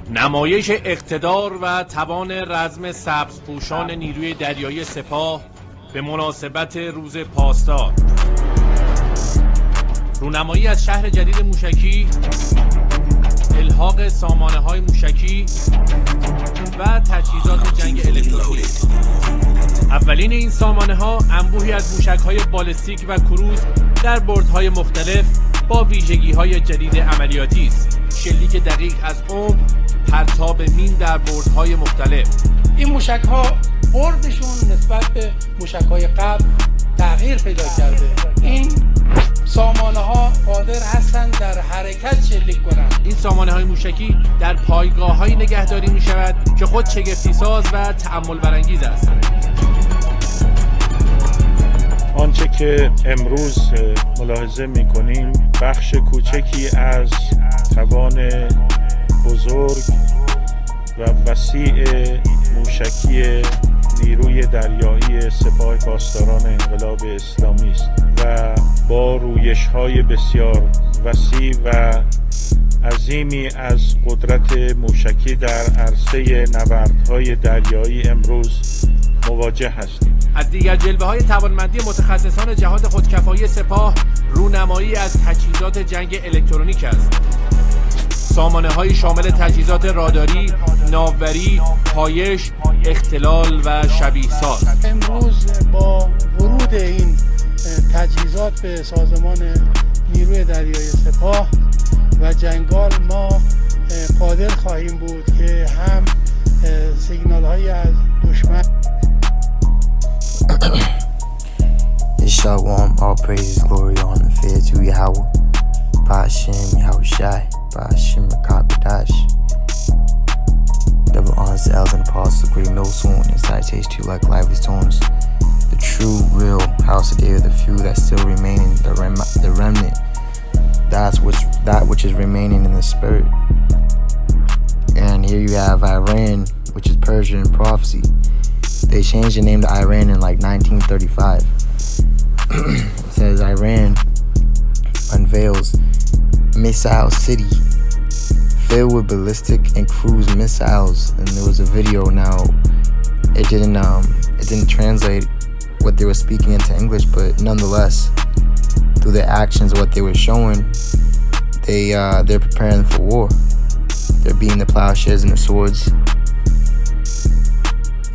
نمایش اقتدار و توان رزم سبزپوشان نیروی دریایی سپاه به مناسبت روز پاسدار. رونمایی از شهر جدید موشکی، الحاق سامانه‌های موشکی و تجهیزات جنگ الکترونیک. اولین این سامانه‌ها انبوهی از موشک‌های بالستیک و کروز در بردهای مختلف با ویژگی‌های جدید عملیاتی است. شلیک دقیق از عمق، پرتاب مین در بردهای مختلف. این موشک‌ها بردشون نسبت به موشک‌های قبل تغییر پیدا کرده. این سامانه‌ها قادر هستند در حرکت شلیک کنند. این سامانه‌های موشکی در پایگاه‌هایی نگهداری می‌شود که خود شگفتی‌ساز و تأمل برانگیز است. آنچه که امروز ملاحظه می‌کنیم بخش کوچکی از توان بزرگ و وسیع موشکی نیروی دریایی سپاه پاسداران انقلاب اسلامی است و با رویش‌های بسیار وسیع و عظیمی از قدرت موشکی در عرصه نبردهای دریایی امروز مواجه هستیم. از دیگر جلوه‌های توانمندی متخصصان جهاد خودکفایی سپاه رونمایی از تجهیزات جنگ الکترونیک است. سامانه‌های شامل تجهیزات راداری، ناوبری، پایش، اختلال و شبیه ساز. امروز با ورود این تجهیزات به سازمان نیروی دریایی سپاه و جنگال ما قادر خواهیم بود که هم سیگنال‌هایی از دشمن Shalom, all praises, glory, honor, fear to Yahweh. Ba'ashem, Yahushai, Ba'ashem, Rakakadash. Double honors to elders and apostles, great no soon, and citations to you like lively stones. The true, real house of David, the few that still remaining, the remnant, that which is remaining in the spirit. And here you have Iran, which is Persian prophecy. They changed the name to Iran in like 1935. It says Iran unveils missile city filled with ballistic and cruise missiles, and there was a video. Now it didn't translate what they were speaking into English, but nonetheless, through their actions, what they were showing, they're preparing for war. They're beating the plowshares and the swords.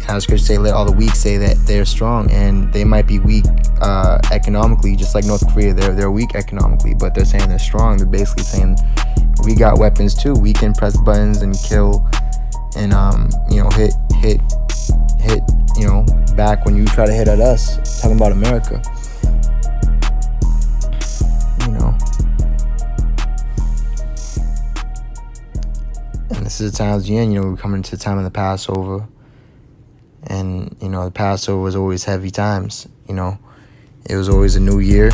How scripture say, let all the weak say that they're strong, and they might be weak economically, just like North Korea. They're weak economically, but they're saying they're strong. They're basically saying we got weapons too. We can press buttons and kill, and hit. Back when you try to hit at us, talking about America. And this is the times again. We're coming to the time of the Passover. And, the Passover was always heavy times, It was always a new year.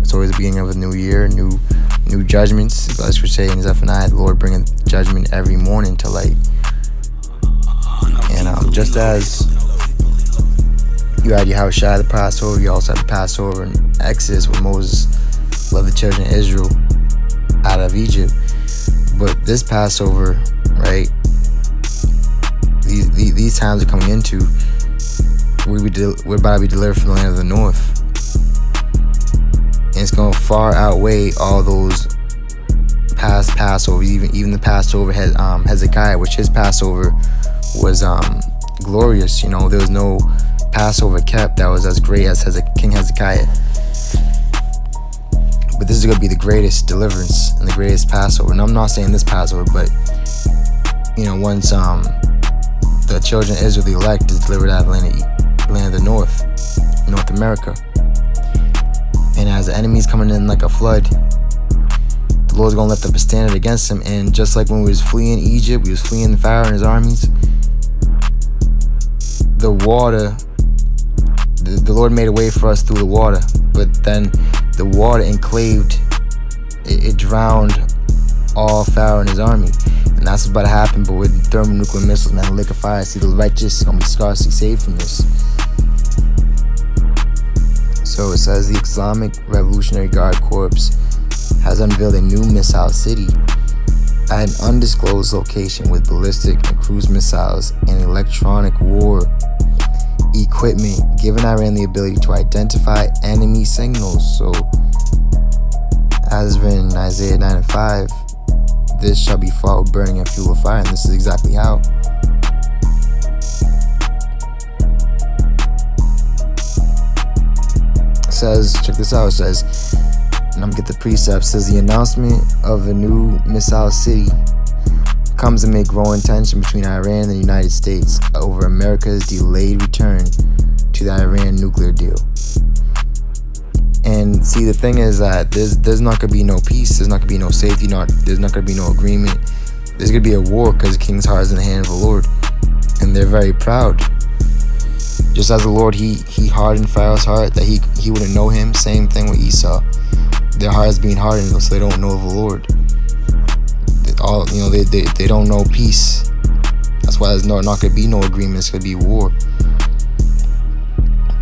It's always the beginning of a new year, new judgments. As we say in Zephaniah, the Lord bringing judgment every morning to light. And just as you had Yahushua the Passover, you also had the Passover in Exodus when Moses led the children of Israel out of Egypt. But this Passover, right? These times are coming into, we're about to be delivered from the land of the north, and it's going to far outweigh all those past Passovers. Even the Passover had Hezekiah, which his Passover was glorious. There was no Passover kept that was as great as King Hezekiah. But this is going to be the greatest deliverance and the greatest Passover. And I'm not saying this Passover, but once the children of Israel, the elect, is delivered out of the land of the North America. And as the enemy's coming in like a flood, the Lord's going to lift up a standard against him. And just like when we was fleeing Egypt, we was fleeing Pharaoh and his armies, the water, the Lord made a way for us through the water. But then the water enclaved, it drowned all Pharaoh and his army. And that's about to happen, but with thermonuclear missiles, man, the lake of fire, see the righteous is going to be scarcely saved from this. So it says the Islamic Revolutionary Guard Corps has unveiled a new missile city at an undisclosed location with ballistic and cruise missiles and electronic war equipment, giving Iran the ability to identify enemy signals. So, as written in Isaiah 9:5, this shall be fought with burning and fuel of fire, and this is exactly how. It says, check this out, it says, and I'm gonna get the precept, says the announcement of a new missile city comes amid growing tension between Iran and the United States over America's delayed return to the Iran nuclear deal. And see, the thing is that there's not gonna be no peace, there's not gonna be no safety, there's not gonna be no agreement. There's gonna be a war because the king's heart is in the hand of the Lord, and they're very proud. Just as the Lord, he hardened Pharaoh's heart that he wouldn't know him. Same thing with Esau. Their heart is being hardened, so they don't know the Lord. They don't know peace. That's why there's not gonna be no agreement. It's gonna be war.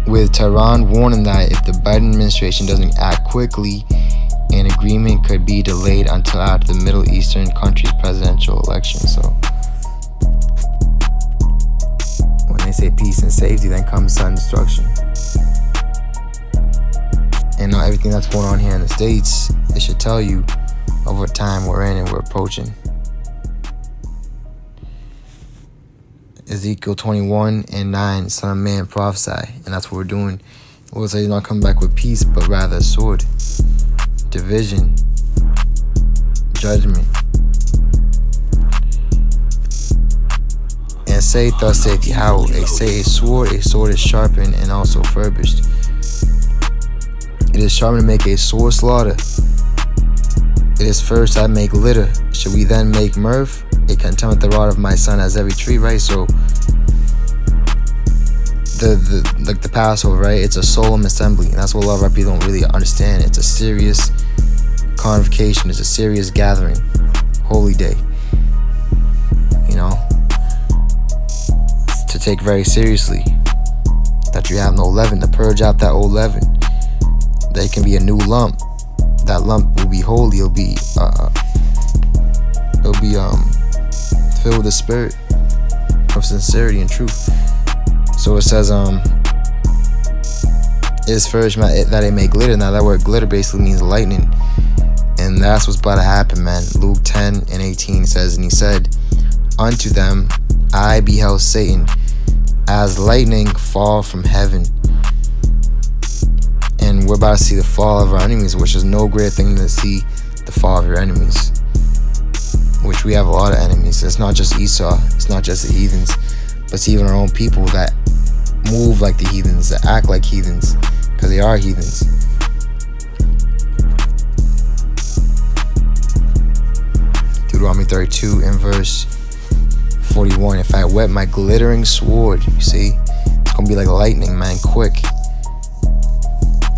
With Tehran warning that if the Biden administration doesn't act quickly, an agreement could be delayed until after the Middle Eastern country's presidential election. So when they say peace and safety, then comes sudden destruction. And everything that's going on here in the States, it should tell you of what time we're in and we're approaching. Ezekiel 21:9, Son of Man, prophesy. And that's what we're doing. The Lord says he's not coming back with peace, but rather a sword, division, judgment. And say, thus saith Yahweh, say a sword is sharpened and also furbished. It is sharpened to make a sore slaughter. It is first I make litter. Should we then make mirth? It contemneth the rod of my son as every tree, right? So the Passover, right? It's a solemn assembly, and that's what a lot of our people don't really understand. It's a serious convocation. It's a serious gathering, holy day. You know, to take very seriously. That you have no leaven, to purge out that old leaven. There can be a new lump. That lump will be holy. It'll be filled with the spirit of sincerity and truth. So it says, it's first that it may glitter. Now that word glitter basically means lightning, and that's what's about to happen, man. Luke 10:18 says, and he said unto them, I beheld Satan as lightning fall from heaven. And we're about to see the fall of our enemies, which is no greater thing than to see the fall of your enemies, which we have a lot of enemies. It's not just Esau, it's not just the heathens, but it's even our own people that move like the heathens, that act like heathens, because they are heathens. Deuteronomy 32 and verse 41, if I whet my glittering sword, you see, it's going to be like lightning, man, quick.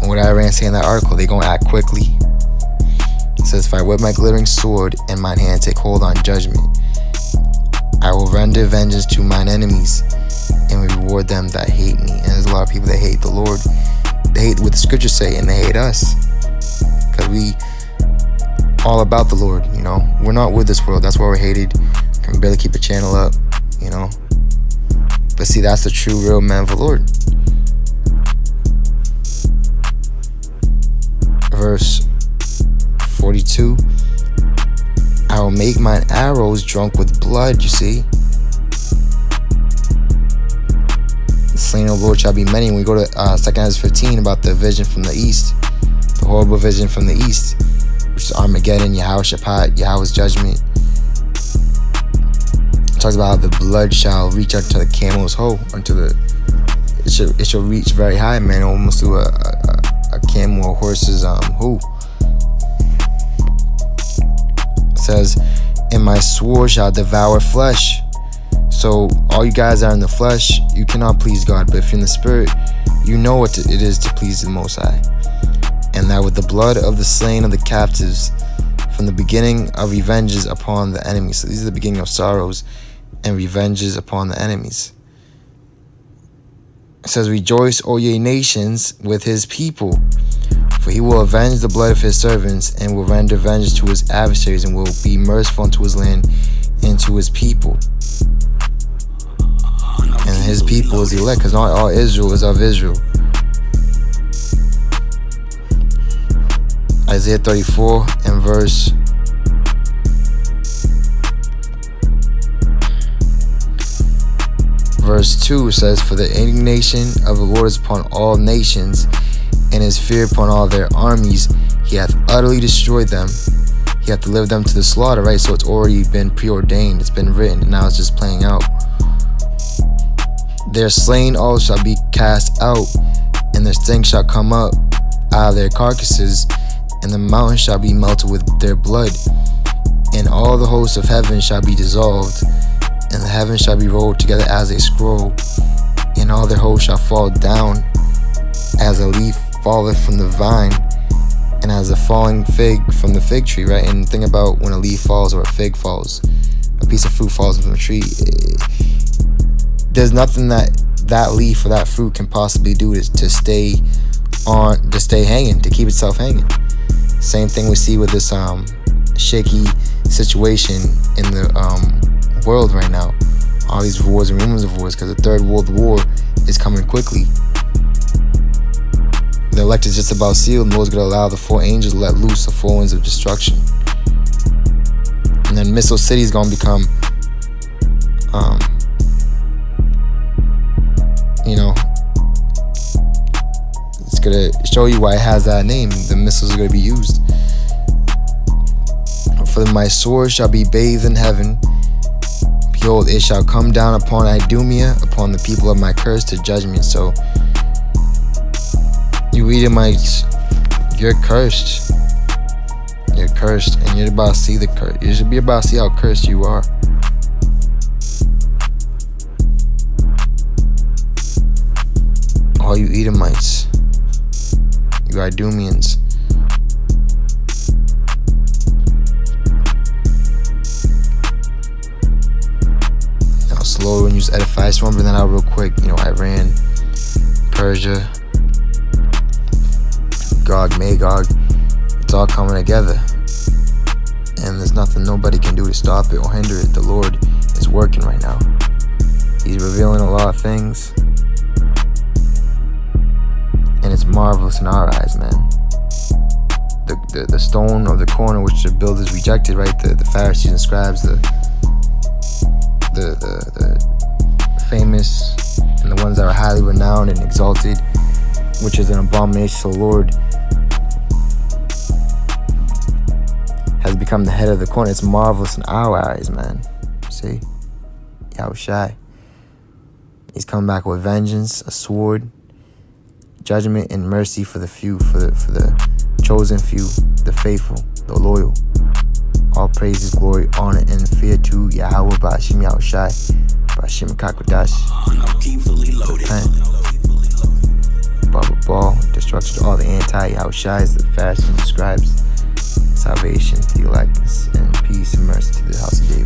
And what Iran say in that article, they going to act quickly. It says, if I whet my glittering sword and mine hand take hold on judgment, I will render vengeance to mine enemies and reward them that hate me. And there's a lot of people that hate the Lord. They hate what the scriptures say, and they hate us, because we all about the Lord, you know. We're not with this world. That's why we're hated. Can barely keep a channel up, you know. But see, that's the true, real man of the Lord. Verse 42, I will make mine arrows drunk with blood, you see. The slain of the Lord shall be many. When we go to 2 Ezra 15 about the vision from the east, the horrible vision from the east, which is Armageddon, Yahweh Yahweh's judgment. It talks about how the blood shall reach unto the camel's hoe, it shall reach very high, man, almost to a camel or horse's hoo. It says, and my sword shall devour flesh. So all you guys are in the flesh, you cannot please God, but if you're in the spirit, you know what it is to please the Most High. And that with the blood of the slain of the captives, from the beginning of revenges upon the enemies. So these are the beginning of sorrows and revenges upon the enemies. It says, rejoice, O ye nations, with his people. For he will avenge the blood of his servants, and will render vengeance to his adversaries, and will be merciful unto his land and to his people. And his people is the elect, because not all Israel is of Israel. Isaiah 34 and verse 2 says, For the indignation of the Lord is upon all nations, and his fear upon all their armies. He hath utterly destroyed them. He hath delivered them to the slaughter, right? So it's already been preordained. It's been written, and now it's just playing out. Their slain all shall be cast out, and their stink shall come up out of their carcasses, and the mountains shall be melted with their blood, and all the hosts of heaven shall be dissolved, and the heavens shall be rolled together as a scroll, and all their hosts shall fall down as a leaf falleth from the vine, and as a falling fig from the fig tree, right? And think about when a leaf falls or a fig falls, a piece of fruit falls from a tree. There's nothing that leaf or that fruit can possibly do to stay hanging, to keep itself hanging. Same thing we see with this shaky situation in the world right now. All these wars and rumors of wars, because the Third World War is coming quickly. The elect is just about sealed, and the Lord's going to allow the four angels to let loose the four winds of destruction. And then Missile City is going to become, it's going to show you why it has that name. The missiles are going to be used. For my sword shall be bathed in heaven. Behold, it shall come down upon Idumea, upon the people of my curse, to judgment. So, you Edomites, you're cursed. You're cursed, and you're about to see the curse. You should be about to see how cursed you are. All you Edomites, you Idumeans. Now, slow when you edify. I just want to bring that out real quick. Iran, Persia, Gog, Magog, it's all coming together, and there's nothing nobody can do to stop it or hinder it. The Lord is working right now. He's revealing a lot of things, and it's marvelous in our eyes, man. The stone of the corner which the builders rejected, right? The Pharisees and scribes, the famous, and the ones that are highly renowned and exalted, which is an abomination to the Lord, has become the head of the corner. It's marvelous in our eyes, man. See? Yahushai. He's coming back with vengeance, a sword, judgment, and mercy for the few, for the chosen few, the faithful, the loyal. All praises, glory, honor, and fear to Yahweh, Ba'ashim Yahushai, Ba'ashim Kakodash. Baba Ball, destruction to all the anti-Yahushais, the Pharisees and scribes, salvation to the elect, and peace and mercy to the house of David.